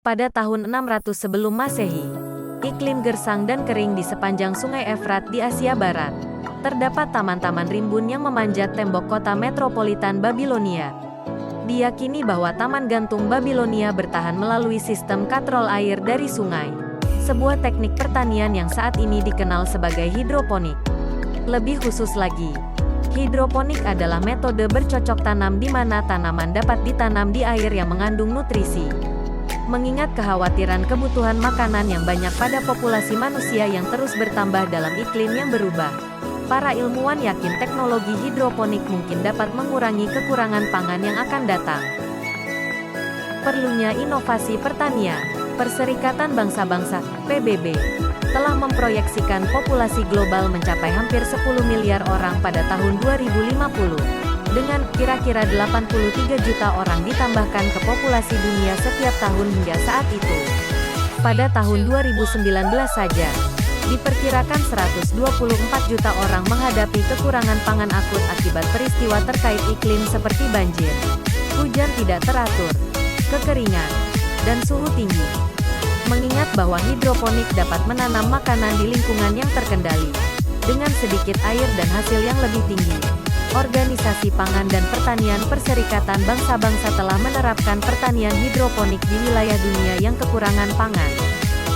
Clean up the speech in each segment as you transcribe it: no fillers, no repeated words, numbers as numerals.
Pada tahun 600 sebelum Masehi, iklim gersang dan kering di sepanjang Sungai Efrat di Asia Barat. Terdapat taman-taman rimbun yang memanjat tembok kota metropolitan Babilonia. Diyakini bahwa taman gantung Babilonia bertahan melalui sistem katrol air dari sungai, sebuah teknik pertanian yang saat ini dikenal sebagai hidroponik. Lebih khusus lagi, hidroponik adalah metode bercocok tanam di mana tanaman dapat ditanam di air yang mengandung nutrisi. Mengingat kekhawatiran kebutuhan makanan yang banyak pada populasi manusia yang terus bertambah dalam iklim yang berubah, para ilmuwan yakin teknologi hidroponik mungkin dapat mengurangi kekurangan pangan yang akan datang. Perlunya inovasi pertanian. Perserikatan Bangsa-Bangsa, PBB, telah memproyeksikan populasi global mencapai hampir 10 miliar orang pada tahun 2050. Dengan kira-kira 83 juta orang ditambahkan ke populasi dunia setiap tahun hingga saat itu. Pada tahun 2019 saja, diperkirakan 124 juta orang menghadapi kekurangan pangan akut akibat peristiwa terkait iklim seperti banjir, hujan tidak teratur, kekeringan, dan suhu tinggi. Mengingat bahwa hidroponik dapat menanam makanan di lingkungan yang terkendali, dengan sedikit air dan hasil yang lebih tinggi, Organisasi Pangan dan Pertanian Perserikatan Bangsa-Bangsa telah menerapkan pertanian hidroponik di wilayah dunia yang kekurangan pangan.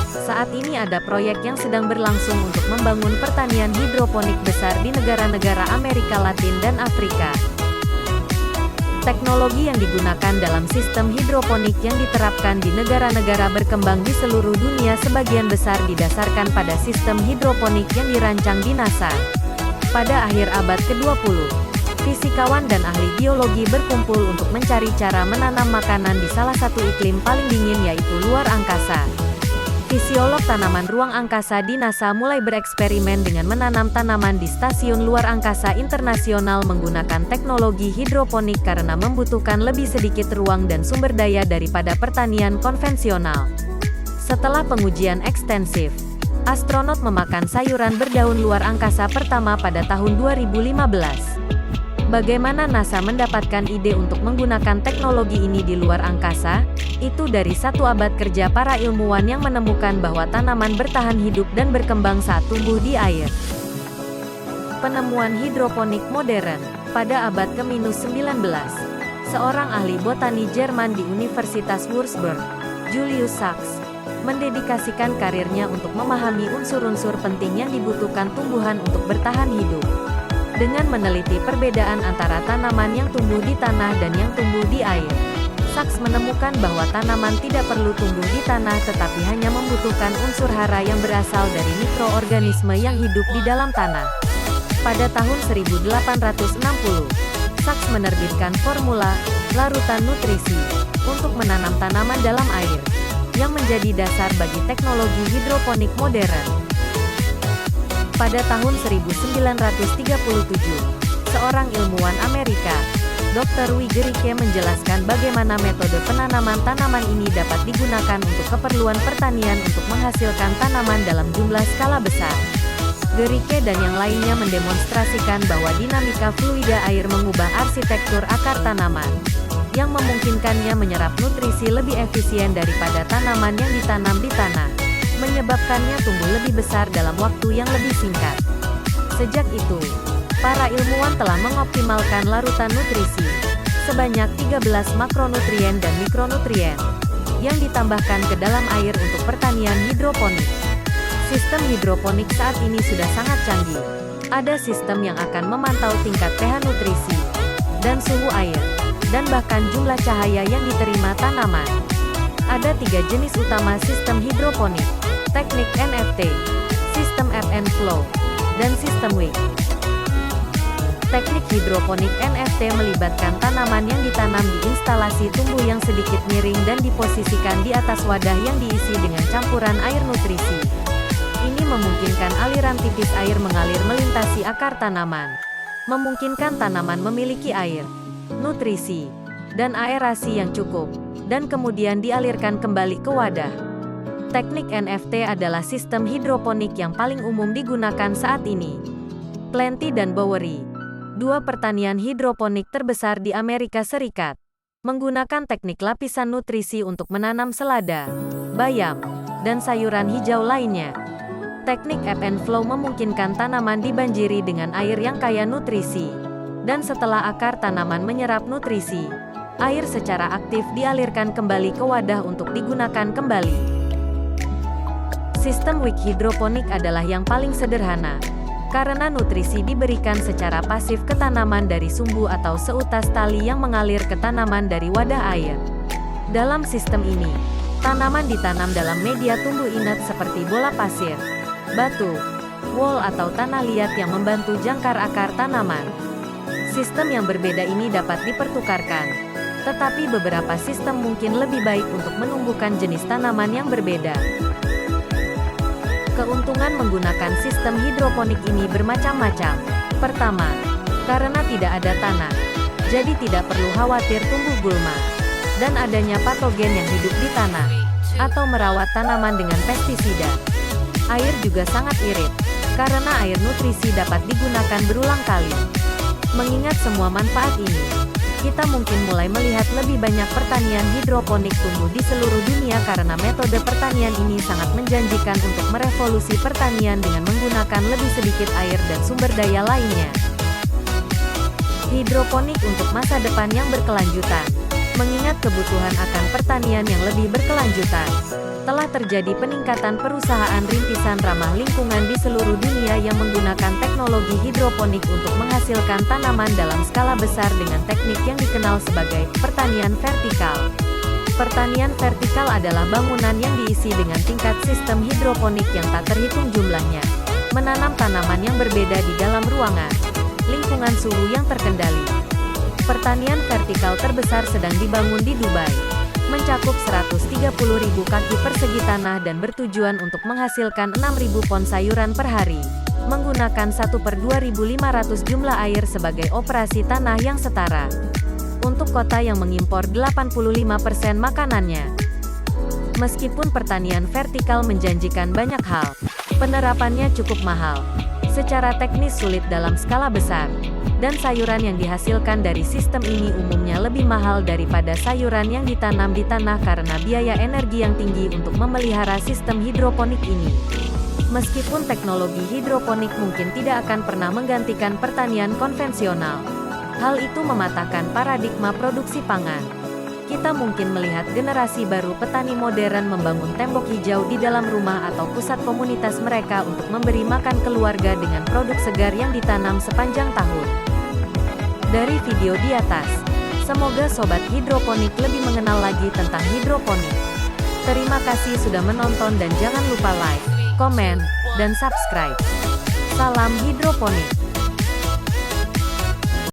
Saat ini ada proyek yang sedang berlangsung untuk membangun pertanian hidroponik besar di negara-negara Amerika Latin dan Afrika. Teknologi yang digunakan dalam sistem hidroponik yang diterapkan di negara-negara berkembang di seluruh dunia sebagian besar didasarkan pada sistem hidroponik yang dirancang di NASA. Pada akhir abad ke-20, fisikawan dan ahli geologi berkumpul untuk mencari cara menanam makanan di salah satu iklim paling dingin yaitu luar angkasa. Fisiolog tanaman ruang angkasa di NASA mulai bereksperimen dengan menanam tanaman di Stasiun Luar Angkasa Internasional menggunakan teknologi hidroponik karena membutuhkan lebih sedikit ruang dan sumber daya daripada pertanian konvensional. Setelah pengujian ekstensif, astronot memakan sayuran berdaun luar angkasa pertama pada tahun 2015. Bagaimana NASA mendapatkan ide untuk menggunakan teknologi ini di luar angkasa? Itu dari satu abad kerja para ilmuwan yang menemukan bahwa tanaman bertahan hidup dan berkembang saat tumbuh di air. Penemuan hidroponik modern. Pada abad ke-19, seorang ahli botani Jerman di Universitas Würzburg, Julius Sachs, mendedikasikan karirnya untuk memahami unsur-unsur penting yang dibutuhkan tumbuhan untuk bertahan hidup. Dengan meneliti perbedaan antara tanaman yang tumbuh di tanah dan yang tumbuh di air, Sachs menemukan bahwa tanaman tidak perlu tumbuh di tanah tetapi hanya membutuhkan unsur hara yang berasal dari mikroorganisme yang hidup di dalam tanah. Pada tahun 1860, Sachs menerbitkan formula larutan nutrisi untuk menanam tanaman dalam air, yang menjadi dasar bagi teknologi hidroponik modern. Pada tahun 1937, seorang ilmuwan Amerika, Dr. Gericke menjelaskan bagaimana metode penanaman tanaman ini dapat digunakan untuk keperluan pertanian untuk menghasilkan tanaman dalam jumlah skala besar. Gericke dan yang lainnya mendemonstrasikan bahwa dinamika fluida air mengubah arsitektur akar tanaman, yang memungkinkannya menyerap nutrisi lebih efisien daripada tanaman yang ditanam di tanah, menyebabkannya tumbuh lebih besar dalam waktu yang lebih singkat. Sejak itu, para ilmuwan telah mengoptimalkan larutan nutrisi, sebanyak 13 makronutrien dan mikronutrien, yang ditambahkan ke dalam air untuk pertanian hidroponik. Sistem hidroponik saat ini sudah sangat canggih. Ada sistem yang akan memantau tingkat pH nutrisi, dan suhu air, dan bahkan jumlah cahaya yang diterima tanaman. Ada 3 jenis utama sistem hidroponik: teknik NFT, sistem ebb and flow, dan sistem wick. Teknik hidroponik NFT melibatkan tanaman yang ditanam di instalasi tumbuh yang sedikit miring dan diposisikan di atas wadah yang diisi dengan campuran air nutrisi. Ini memungkinkan aliran tipis air mengalir melintasi akar tanaman, memungkinkan tanaman memiliki air, nutrisi, dan aerasi yang cukup, dan kemudian dialirkan kembali ke wadah. Teknik NFT adalah sistem hidroponik yang paling umum digunakan saat ini. Planty dan Bowery, dua pertanian hidroponik terbesar di Amerika Serikat, Menggunakan teknik lapisan nutrisi untuk menanam selada, bayam, dan sayuran hijau lainnya. Teknik ebb and flow memungkinkan tanaman dibanjiri dengan air yang kaya nutrisi. Dan setelah akar tanaman menyerap nutrisi, air secara aktif dialirkan kembali ke wadah untuk digunakan kembali. Sistem wick hidroponik adalah yang paling sederhana, karena nutrisi diberikan secara pasif ke tanaman dari sumbu atau seutas tali yang mengalir ke tanaman dari wadah air. Dalam sistem ini, tanaman ditanam dalam media tumbuh inat seperti bola pasir, batu, wol atau tanah liat yang membantu jangkar akar tanaman. Sistem yang berbeda ini dapat dipertukarkan, tetapi beberapa sistem mungkin lebih baik untuk menumbuhkan jenis tanaman yang berbeda. Keuntungan menggunakan sistem hidroponik ini bermacam-macam. Pertama, karena tidak ada tanah, jadi tidak perlu khawatir tumbuh gulma, dan adanya patogen yang hidup di tanah, atau merawat tanaman dengan pestisida. Air juga sangat irit, karena air nutrisi dapat digunakan berulang kali. Mengingat semua manfaat ini, kita mungkin mulai melihat lebih banyak pertanian hidroponik tumbuh di seluruh dunia karena metode pertanian ini sangat menjanjikan untuk merevolusi pertanian dengan menggunakan lebih sedikit air dan sumber daya lainnya. Hidroponik untuk masa depan yang berkelanjutan. Mengingat kebutuhan akan pertanian yang lebih berkelanjutan, telah terjadi peningkatan perusahaan rintisan ramah lingkungan di seluruh dunia yang menggunakan teknologi hidroponik untuk menghasilkan tanaman dalam skala besar dengan teknik yang dikenal sebagai pertanian vertikal. Pertanian vertikal adalah bangunan yang diisi dengan tingkat sistem hidroponik yang tak terhitung jumlahnya. Menanam tanaman yang berbeda di dalam ruangan, lingkungan suhu yang terkendali. Pertanian vertikal terbesar sedang dibangun di Dubai, mencakup 130.000 kaki persegi tanah dan bertujuan untuk menghasilkan 6.000 pon sayuran per hari, menggunakan 1/2500 jumlah air sebagai operasi tanah yang setara. Untuk kota yang mengimpor 85% makanannya. Meskipun pertanian vertikal menjanjikan banyak hal, penerapannya cukup mahal, secara teknis sulit dalam skala besar, dan sayuran yang dihasilkan dari sistem ini umumnya lebih mahal daripada sayuran yang ditanam di tanah karena biaya energi yang tinggi untuk memelihara sistem hidroponik ini. Meskipun teknologi hidroponik mungkin tidak akan pernah menggantikan pertanian konvensional, hal itu mematahkan paradigma produksi pangan. Kita mungkin melihat generasi baru petani modern membangun tembok hijau di dalam rumah atau pusat komunitas mereka untuk memberi makan keluarga dengan produk segar yang ditanam sepanjang tahun. Dari video di atas, semoga Sobat Hidroponik lebih mengenal lagi tentang hidroponik. Terima kasih sudah menonton dan jangan lupa like, komen, dan subscribe. Salam hidroponik.